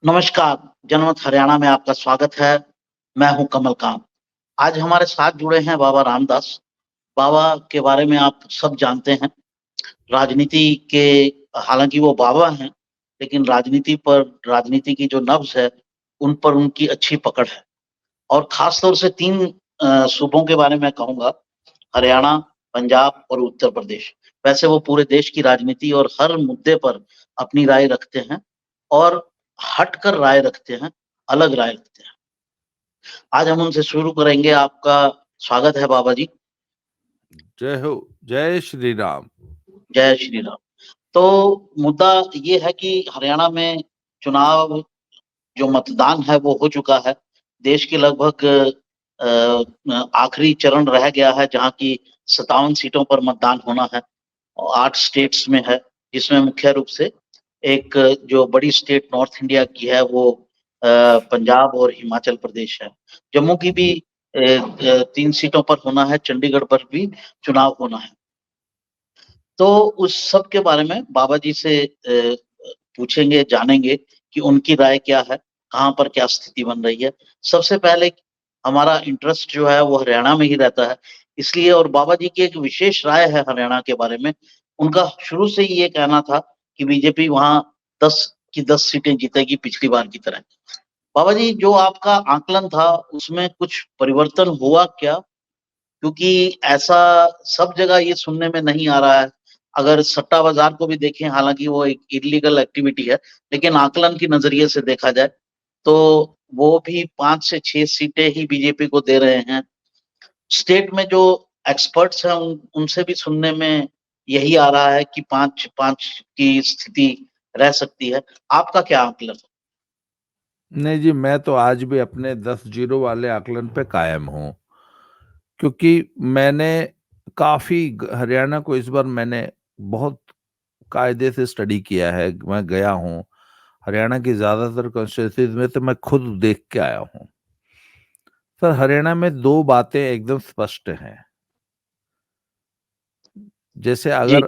नमस्कार, जनमत हरियाणा में आपका स्वागत है। मैं हूँ कमल कांत। आज हमारे साथ जुड़े हैं बाबा रामदास। बाबा के बारे में आप सब जानते हैं। राजनीति के हालाँकि वो बाबा हैं, लेकिन राजनीति की जो नब्ज़ है, उन पर उनकी अच्छी पकड़ है और ख़ास तौर से 3 सूबों के बारे में कहूँगा, हरियाणा, पंजाब और उत्तर प्रदेश। वैसे वो पूरे देश की राजनीति और हर मुद्दे पर अपनी राय रखते हैं और हटकर राय रखते हैं, अलग राय रखते हैं। आज हम उनसे शुरू करेंगे। आपका स्वागत है बाबा जी। जय हो, जय श्री राम। जय श्री राम। तो मुद्दा ये है कि हरियाणा में चुनाव जो मतदान है वो हो चुका है। देश के लगभग आखिरी चरण रह गया है जहाँ की 57 सीटों पर मतदान होना है और 8 स्टेट्स में है, जिसमें मुख्य रूप से एक जो बड़ी स्टेट नॉर्थ इंडिया की है वो पंजाब और हिमाचल प्रदेश है। जम्मू की भी 3 सीटों पर होना है, चंडीगढ़ पर भी चुनाव होना है। तो उस सब के बारे में बाबा जी से पूछेंगे, जानेंगे कि उनकी राय क्या है, कहाँ पर क्या स्थिति बन रही है। सबसे पहले हमारा इंटरेस्ट जो है वो हरियाणा में ही रहता है, इसलिए और बाबा जी की एक विशेष राय है हरियाणा के बारे में। उनका शुरू से ही ये कहना था कि बीजेपी वहाँ 10 की 10 सीटें जीतेगी पिछली बार की तरह। बाबा जी, जो आपका आकलन था उसमें कुछ परिवर्तन हुआ क्या? क्योंकि ऐसा सब जगह ये सुनने में नहीं आ रहा है। अगर सट्टा बाज़ार को भी देखें, हालाँकि वो एक इल्लीगल एक्टिविटी है, लेकिन आकलन के नज़रिए से देखा जाए, तो वो भी 5 से 6 सीटें ही बीजेपी को दे रहे हैं। स्टेट में जो एक्सपर्ट्स हैं उनसे भी सुनने में यही आ रहा है कि 5-5 की स्थिति रह सकती है। आपका क्या आकलन है? नहीं जी, मैं तो आज भी अपने 10-0 वाले आकलन पे कायम हूँ, क्योंकि मैंने हरियाणा को इस बार मैंने बहुत कायदे से स्टडी किया है। मैं गया हूँ, हरियाणा की ज़्यादातर कॉन्स्टिट्यूंसीज़ में तो मैं खुद देख के आया हूँ। सर, हरियाणा में 2 बातें एकदम स्पष्ट हैं। जैसे जी, अगर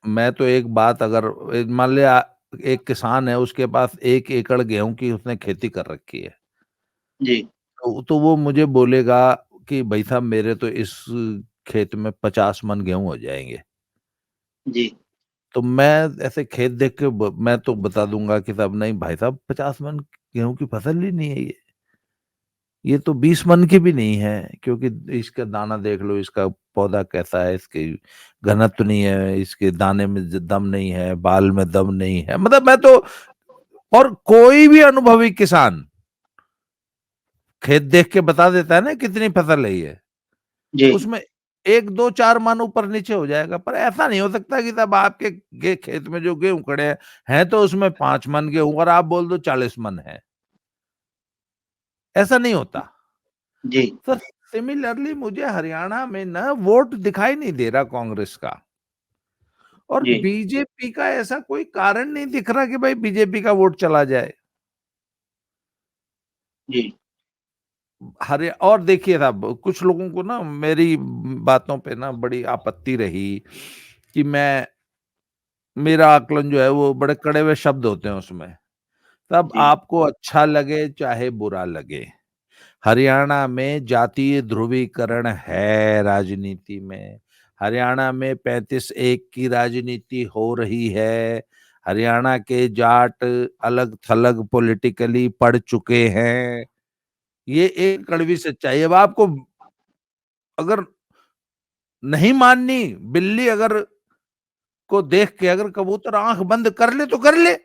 मैं तो एक बात अगर मान लिया एक किसान है, उसके पास 1 एकड़ गेहूँ की उसने खेती कर रखी है। जी, तो वो मुझे बोलेगा कि भाई साहब मेरे तो इस खेत में 50 मन गेहूँ हो जाएँगे। जी, तो मैं ऐसे खेत देख के मैं तो बता दूँगा कि साहब नहीं भाई साहब, 50 मन गेहूँ की फसल ही नहीं है ये। ये तो 20 मन की भी नहीं है, क्योंकि इसका दाना देख लो, इसका पौधा कैसा है, इसकी घनत्व नहीं है, इसके दाने में दम नहीं है, बाल में दम नहीं है। मतलब मैं तो और कोई भी अनुभवी किसान खेत देख के बता देता है ना कितनी फसल है ये। जी, उसमें 1, 2, 4 मन ऊपर-नीचे हो जाएगा, पर ऐसा नहीं हो सकता कि साहब आपके खेत में जो गेहूँ खड़े हैं तो उसमें 5 मन गेहूँ और आप बोल दो 40 मन है। ऐसा नहीं होता। जी, सर, सिमिलरली मुझे हरियाणा में ना वोट दिखाई नहीं दे रहा कांग्रेस का, और जी, बीजेपी का ऐसा कोई कारण नहीं दिख रहा कि भाई बीजेपी का वोट चला जाए। जी, और देखिए साहब, कुछ लोगों को ना मेरी बातों पे ना बड़ी आपत्ति रही कि मेरा आकलन जो है वो बड़े कड़े हुए शब्द होते हैं उसमें। तब जी, आपको अच्छा लगे चाहे बुरा लगे, हरियाणा में जातीय ध्रुवीकरण है राजनीति में। हरियाणा में 35-1 की राजनीति हो रही है। हरियाणा के जाट अलग-थलग पॉलिटिकली पड़ चुके हैं। ये एक कड़वी सच्चाई है। अब आपको अगर नहीं माननी, बिल्ली अगर को देख के अगर कबूतर आंख बंद कर ले तो कर ले,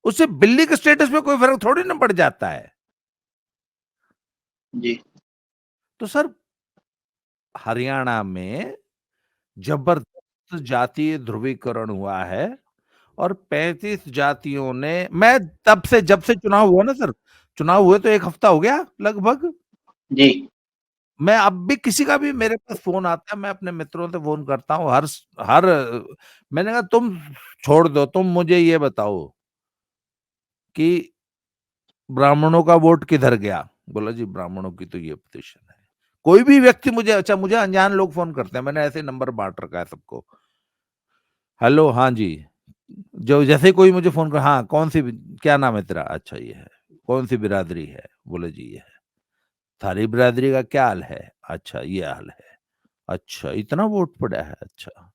उससे बिल्ली के स्टेटस में कोई फर्क थोड़ी ना पड़ जाता है। जी, तो सर, हरियाणा में जबरदस्त जातीय ध्रुवीकरण हुआ है और 35 जातियों ने मैं तब से जब से चुनाव हुआ ना सर, चुनाव हुए तो 1 हफ्ता हो गया लगभग। जी, मैं अब भी किसी का भी मेरे पास फ़ोन आता है, मैं अपने मित्रों से फ़ोन करता हूँ हर मैंने कहा तुम छोड़ दो, तुम मुझे ये बताओ कि ब्राह्मणों का वोट किधर गया? बोला जी ब्राह्मणों की तो ये पोजीशन है। कोई भी व्यक्ति मुझे अनजान लोग फ़ोन करते हैं, मैंने ऐसे नंबर बाँट रखा है सबको। हेलो, हाँ जी। जो जैसे ही कोई मुझे फ़ोन कर हाँ, कौन-सी क्या नाम है तेरा? अच्छा ये है। कौन सी बिरादरी है? बोले जी ये है। थारी बिरादरी का क्या हाल है? अच्छा ये हाल है। अच्छा इतना वोट पड़ा है? अच्छा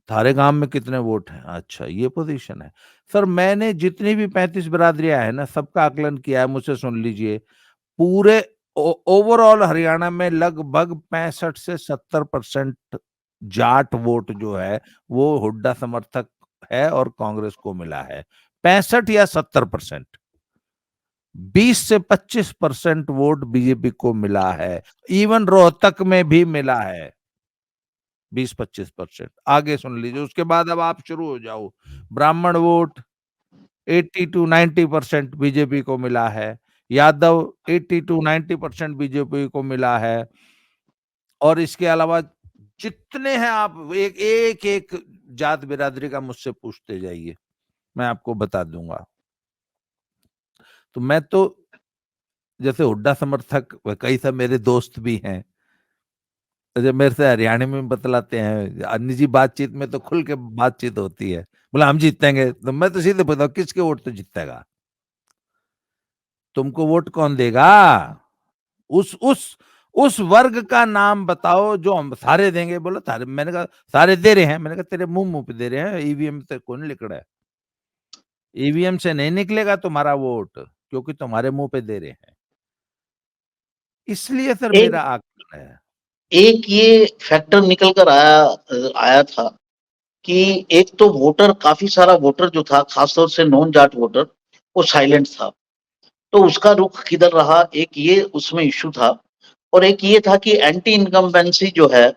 थारे गांव में कितने वोट हैं? अच्छा ये पोजीशन है। सर मैंने जितनी भी 35 बिरादरियां हैं ना, सबका आकलन किया है, मुझसे सुन लीजिए। पूरे ओवरऑल हरियाणा में लगभग 65 से 70% जाट वोट जो है वो हुड्डा समर्थक है और कांग्रेस को मिला है। 65 या 70%। 20 से 25% वोट बीजेपी को मिला है। इवन रोहतक में भी मिला है 20-25%। आगे सुन लीजिए, उसके बाद अब आप शुरू हो जाओ। ब्राह्मण वोट 80 टू 90% बीजेपी को मिला है। यादव 80 टू 90% बीजेपी को मिला है। और इसके अलावा जितने हैं आप एक एक एक जात बिरादरी का मुझसे पूछते जाइए, मैं आपको बता दूंगा। तो मैं तो जैसे हुड्डा समर्थक, कई सब मेरे दोस्त भी हैं, तो जब मेरे से हरियाणा में बतलाते हैं, निजी बातचीत में तो खुल के बातचीत होती है, बोला हम जीतेंगे, तो मैं तो सीधे बताऊं किसके वोट तो जीतेगा? तुमको वोट कौन देगा? उस वर्ग का नाम बताओ जो हम सारे देंगे। बोला सारे, मैंने कहा सारे दे रहे हैं। मैंने कहा तेरे मुंह मुंह पे दे रहे हैं, ईवीएम से कौन लिख रहा है? ईवीएम से नहीं निकलेगा तुम्हारा वोट, क्योंकि तुम्हारे मुंह पे दे रहे हैं। इसलिए सर एक मेरा आकलन है। एक ये फैक्टर निकल कर आया था कि एक तो वोटर, काफी सारा वोटर जो था, खासतौर से नॉन जाट वोटर, वो साइलेंट था। तो उसका रुख किधर रहा, एक ये उसमें इश्यू था। और एक ये था कि एंटी इनकम्बेंसी जो है,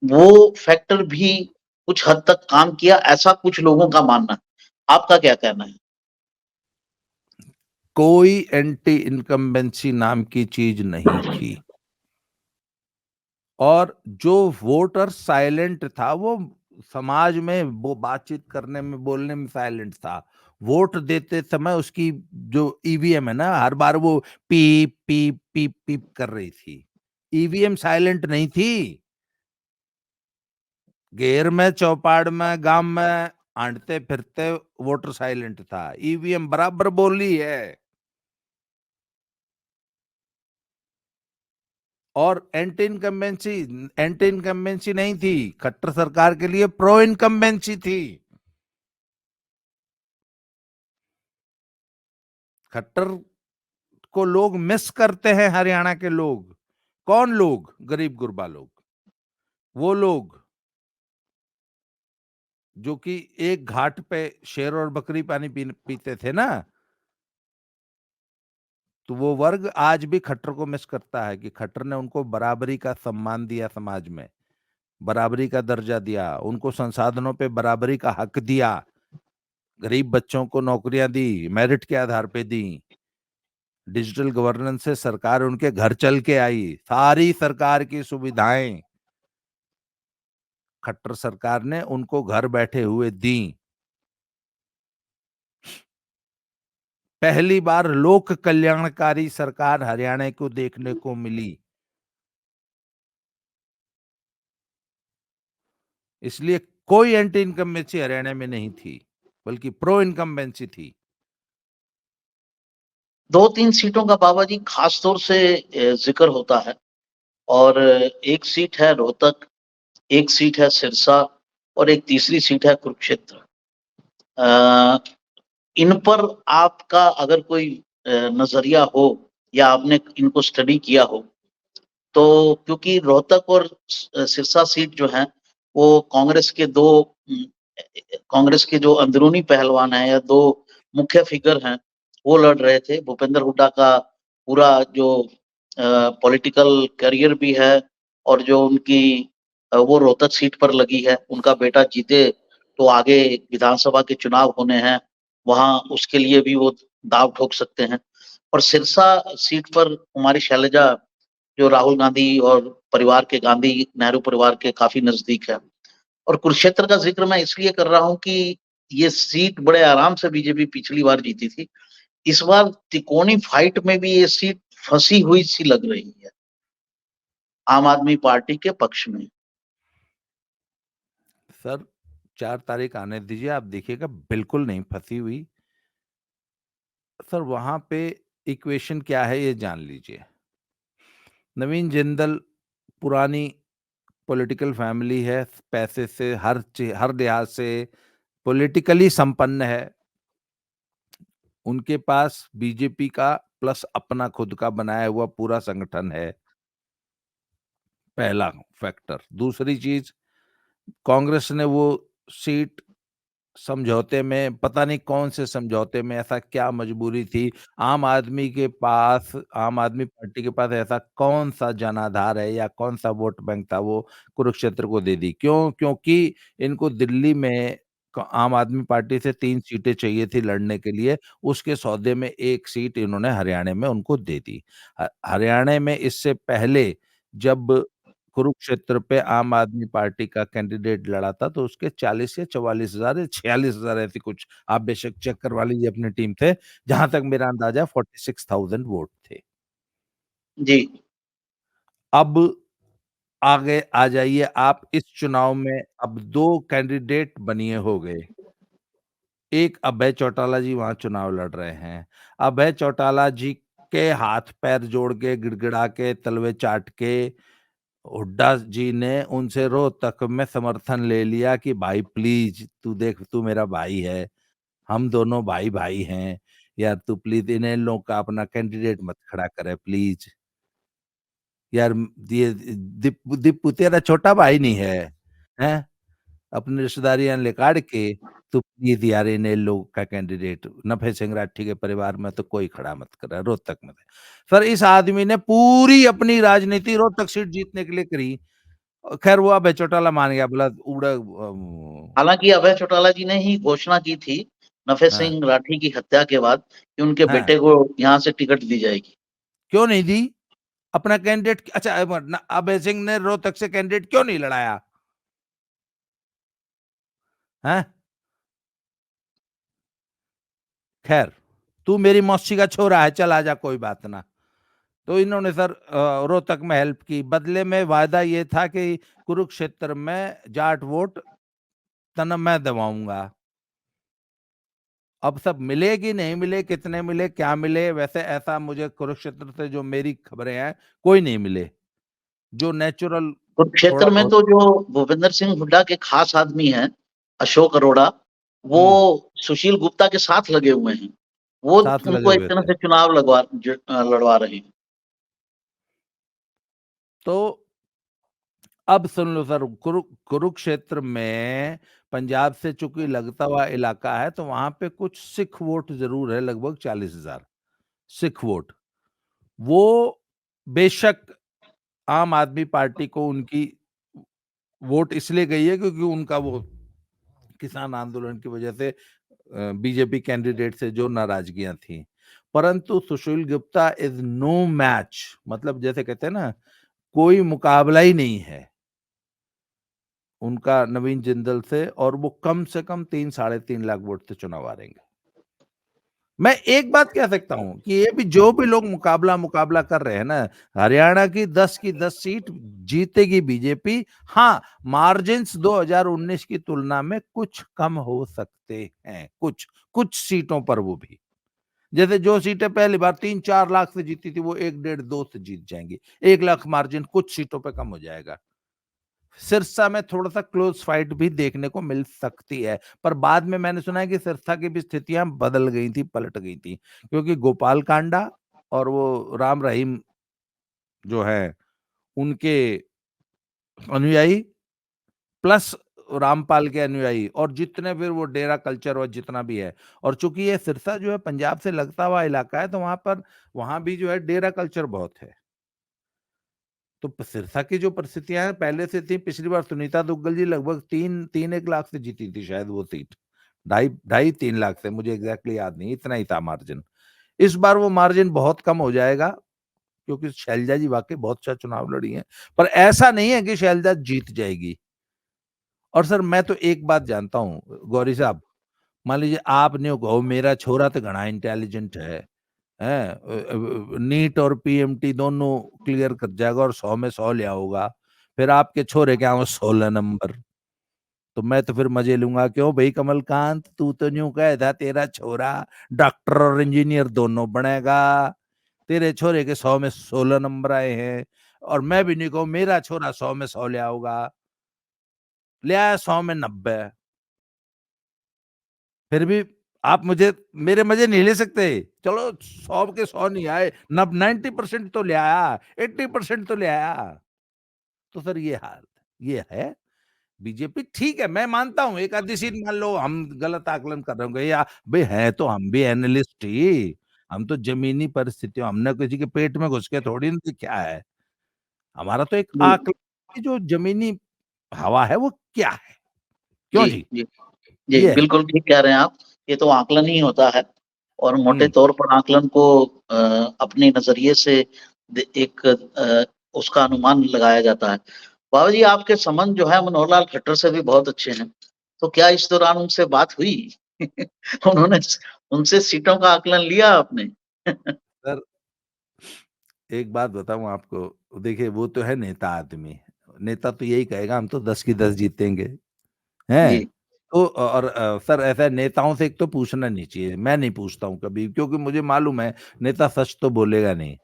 वो फैक्टर भी कुछ हद तक काम किया, ऐसा कुछ लोगों का मानना है। आपका क्या कहना है? कोई एंटी इनकम्बेंसी नाम की चीज नहीं थी। और जो वोटर साइलेंट था वो समाज में वो बातचीत करने में, बोलने में साइलेंट था। वोट देते समय उसकी जो ईवीएम है ना, हर बार वो पीप पीप पीप पीप कर रही थी। ईवीएम साइलेंट नहीं थी। घेर में, चौपाड़ में, गांव में आंटते फिरते वोटर साइलेंट था। ईवीएम बराबर बोली है। और एंटी इनकम्बेंसी नहीं थी, खट्टर सरकार के लिए प्रो इनकम्बेंसी थी। खट्टर को लोग मिस करते हैं, हरियाणा के लोग। कौन लोग? गरीब गुरबा लोग। वो लोग जो कि एक घाट पे शेर और बकरी पानी पीते थे ना, तो वो वर्ग आज भी खट्टर को मिस करता है कि खट्टर ने उनको बराबरी का सम्मान दिया, समाज में बराबरी का दर्जा दिया, उनको संसाधनों पे बराबरी का हक दिया, गरीब बच्चों को नौकरियां दी, मेरिट के आधार पे दी, डिजिटल गवर्नेंस से सरकार उनके घर चल के आई, सारी सरकार की सुविधाएं खट्टर सरकार ने उनको घर बैठे हुए दी। पहली बार लोक कल्याणकारी सरकार हरियाणा को देखने को मिली। इसलिए कोई एंटी इनकम्बेंसी हरियाणा में नहीं थी, बल्कि प्रो इनकम्बेंसी थी। 2-3 सीटों का बाबा जी खास तौर से जिक्र होता है। और एक सीट है रोहतक, एक सीट है सिरसा, और एक तीसरी सीट है कुरुक्षेत्र। अ, इन पर आपका अगर कोई नजरिया हो, या आपने इनको स्टडी किया हो, तो क्योंकि रोहतक और सिरसा सीट जो है, वो कांग्रेस के जो अंदरूनी पहलवान हैं, या दो मुख्य फिगर हैं, वो लड़ रहे थे। भूपेंद्र हुड्डा का पूरा जो पॉलिटिकल करियर भी है, और जो उनकी वो रोहतक सीट पर लगी है, उनका बेटा जीते तो आगे विधानसभा के चुनाव होने हैं, वहां उसके लिए भी वो दाव ठोक सकते हैं। और सिरसा सीट पर कुमारी शैलजा, जो राहुल गांधी और परिवार के, गांधी नेहरू परिवार के काफी नजदीक है। और कुरुक्षेत्र का जिक्र मैं इसलिए कर रहा हूं कि ये सीट बड़े आराम से बीजेपी पिछली बार जीती थी। इस बार त्रिकोणी फाइट में भी ये सीट फंसी हुई सी लग रही है आम आदमी पार्टी के पक्ष में। सर 4 तारीख आने दीजिए, आप देखिएगा बिल्कुल नहीं फँसी हुई। सर वहाँ पे इक्वेशन क्या है ये जान लीजिए। नवीन जिंदल पुरानी पॉलिटिकल फैमिली है, पैसे से हर लिहाज से पॉलिटिकली संपन्न है। उनके पास बीजेपी का प्लस अपना खुद का बनाया हुआ पूरा संगठन है, पहला फैक्टर। दूसरी चीज़, कांग्रेस ने वो सीट समझौते में, पता नहीं कौन से समझौते में, ऐसा क्या मजबूरी थी, आम आदमी पार्टी के पास ऐसा कौन-सा जनाधार है या कौन-सा वोट बैंक था, वो कुरुक्षेत्र को दे दी। क्यों? क्योंकि इनको दिल्ली में आम आदमी पार्टी से 3 सीटें चाहिए थी लड़ने के लिए, उसके सौदे में 1 सीट इन्होंने हरियाणा में उनको दे दी। हरियाणा में इससे पहले जब कुरुक्षेत्र पे आम आदमी पार्टी का कैंडिडेट लड़ा था, तो उसके 40 या 44,000 या 46,000 ऐसी कुछ, आप बेशक चेक करवा लीजिए अपनी टीम से, जहाँ तक मेरा अंदाज़ा 46,000 वोट थे। जी। अब आगे आ जाइए आप इस चुनाव में, अब 2 कैंडिडेट बनिए हो गए। एक अभय चौटाला जी वहाँ चुनाव लड़ रहे हैं। अभय चौटाला जी के हाथ-पैर जोड़ के, गिड़गिड़ा के, तलवे चाट के हुड्डा जी ने उनसे रोहतक में समर्थन ले लिया कि भाई प्लीज तू देख, तू मेरा भाई है, हम दोनों भाई भाई हैं, यार तू प्लीज इन लोग का अपना कैंडिडेट मत खड़ा करे प्लीज, यार ये दीपू तेरा छोटा भाई नहीं है, हैं? अपनी रिश्तेदारियां निकाल के तू प्लीज यार इन लोग का कैंडिडेट नफे सिंह राठी के परिवार में तो कोई खड़ा मत करे रोहतक में। सर इस आदमी ने पूरी अपनी राजनीति रोहतक सीट जीतने के लिए करी। खैर वो अभय चौटाला मान गया, बोला उड़ा हालाँकि अभय चौटाला जी ने ही घोषणा की थी, नफे हाँ, सिंह राठी की हत्या के बाद, कि उनके हाँ, बेटे को यहाँ से टिकट दी जाएगी। क्यों नहीं दी? अपना कैंडिडेट, अच्छा अभय सिंह ने रोहतक से कैंडिडेट क्यों नहीं लड़ाया? हैं? खैर, तू मेरी मौसी का छोरा है, चल आजा कोई बात ना। तो इन्होंने सर रोहतक में हेल्प की, बदले में वायदा ये था कि कुरुक्षेत्र में जाट वोट तन मैं दबाऊंगा। अब सब मिले कि नहीं मिले, कितने मिले, क्या मिले, वैसे ऐसा मुझे कुरुक्षेत्र से जो मेरी खबरें हैं कोई नहीं मिले। जो नेचुरल थोड़ा कुरुक्षेत्र में बहुत। तो जो भूपेंद्र सिंह हुड्डा के खास आदमी हैं, अशोक अरोड़ा, हम्म। वो सुशील गुप्ता के साथ लगे हुए हैं। वो साथ लगे उनको एक हुए तरह थे। से चुनाव लड़वा रहे हैं। तो अब सुन लो सर, कुरुक्षेत्र में पंजाब से चूंकि लगता हुआ इलाका है, तो वहां पे कुछ सिख वोट जरूर है, लगभग 40,000 सिख वोट। वो बेशक आम आदमी पार्टी को उनकी वोट इसलिए गई है क्योंकि उनका वो किसान आंदोलन की वजह से बीजेपी कैंडिडेट से जो नाराजगियां थी, परंतु सुशील गुप्ता इज नो मैच, मतलब जैसे कहते हैं ना, कोई मुकाबला ही नहीं है उनका नवीन जिंदल से, और वो कम से कम 3-3.5 लाख वोट से चुनाव हारेंगे। मैं एक बात कह सकता हूं कि ये भी जो भी लोग मुकाबला मुकाबला कर रहे हैं ना, हरियाणा की 10 सीट जीतेगी बीजेपी। हाँ, मार्जिन्स 2019 की तुलना में कुछ कम हो सकते हैं, कुछ कुछ सीटों पर, वो भी जैसे जो सीटें पहली बार 3-4 लाख से जीती थी, वो 1-1.5-2 से जीत जाएंगी, 1 लाख मार्जिन कुछ सीटों पर कम हो जाएगा। सिरसा में थोड़ा-सा क्लोज़ फाइट भी देखने को मिल सकती है, पर बाद में मैंने सुना है कि सिरसा की भी स्थितियाँ बदल गई थी, पलट गई थी, क्योंकि गोपाल कांडा और वो राम रहीम जो हैं, उनके अनुयायी प्लस रामपाल के अनुयायी, और जितने फिर वो डेरा कल्चर और जितना भी है, और चूँकि ये सिरसा जो है पंजाब से लगता हुआ इलाका है, तो वहाँ भी जो है डेरा कल्चर बहुत है। तो सिरसा की जो परिस्थितियां हैं पहले से थी, पिछली बार सुनीता दुग्गल जी लगभग 3-1 लाख से जीती थी शायद वो सीट, 2.5-3 लाख से, मुझे एग्जैक्टली याद नहीं, इतना ही था मार्जिन। इस बार वो मार्जिन बहुत कम हो जाएगा, क्योंकि शैलजा जी वाकई बहुत अच्छा चुनाव लड़ी हैं, पर ऐसा नहीं है कि शैलजा जीत जाएगी। और सर मैं तो एक बात जानता हूँ गौरी साहब, मान लीजिए आपने कहो मेरा छोरा तो घना इंटेलिजेंट है, नीट और पीएमटी दोनों क्लियर कर जाएगा और 100 में 100 ले आओगा, फिर आपके छोरे के आओ 16 नंबर, तो मैं तो फिर मजे लूंगा, क्यों भाई कमलकांत, तू तो न्यू कह था तेरा छोरा डॉक्टर और इंजीनियर दोनों बनेगा, तेरे छोरे के 100 में 16 नंबर आए हैं, और मैं भी नहीं कहूं मेरा छोरा 100 में 100 ले आओगा, ले आया 100 में 90, फिर भी आप मुझे मेरे मजे नहीं ले सकते। चलो 100 के 100 नहीं आए, 90% तो ले आया, 80% तो ले आया। तो सर ये हाल, ये है बीजेपी। ठीक है, मैं मानता हूँ एक आधी सीट मान लो हम गलत आकलन कर रहे होंगे, या भाई है तो हम भी एनालिस्ट ही, हम तो जमीनी परिस्थितियों, हमने किसी के पेट में घुस के थोड़ी ना, क्या है हमारा तो एक जी आकलन की जो जमीनी हवा है वो क्या है, क्यों जी जी? जी जी, ये है। बिल्कुल ठीक कह रहे हैं आप। ये तो आकलन ही होता है, और मोटे हम्म। तौर पर आकलन को अपने नजरिए से एक उसका अनुमान लगाया जाता है। बाबा जी, आपके संबंध जो है मनोहर लाल खट्टर से भी बहुत अच्छे हैं, तो क्या इस दौरान उनसे बात हुई? उन्होंने उनसे सीटों का आकलन लिया आपने? सर एक बात बताऊं आपको, देखिए वो तो है नेता आदमी, नेता तो यही कहेगा हम तो 10 की 10 जीतेंगे, हैं? जी तो और सर ऐसा नेताओं से एक तो पूछना नहीं चाहिए, मैं नहीं पूछता हूँ कभी, क्योंकि मुझे मालूम है नेता सच तो बोलेगा नहीं,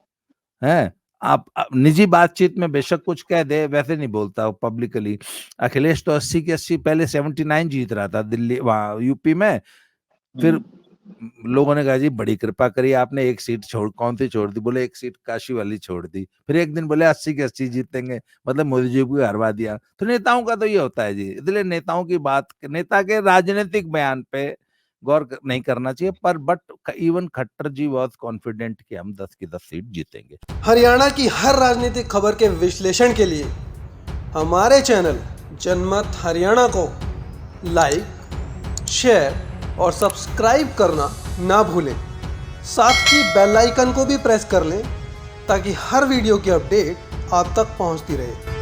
हैं? आप निजी बातचीत में बेशक कुछ कह दे, वैसे नहीं बोलता पब्लिकली। अखिलेश तो 80 की 80 पहले 79 जीत रहा था दिल्ली, वहाँ यूपी में, फिर हम्म, लोगों ने कहा जी बड़ी कृपा करी आपने, एक सीट छोड़, कौन सी छोड़ दी? बोले एक सीट काशी वाली छोड़ दी। फिर एक दिन बोले 80 के 80 जीतेंगे, मतलब मोदी जी को हरवा दिया। तो नेताओं का तो ये होता है जी, इसलिए नेताओं की बात, नेता के राजनीतिक बयान पे नहीं करना चाहिए, पर but even Khattar ji was confident कि हम 10 की 10 सीट जीतेंगे। हरियाणा की हर राजनीतिक खबर के विश्लेषण के लिए हमारे चैनल जनमत हरियाणा को लाइक, शेयर और सब्सक्राइब करना ना भूलें। साथ ही बेल आइकन को भी प्रेस कर लें ताकि हर वीडियो की अपडेट आप तक पहुंचती रहे।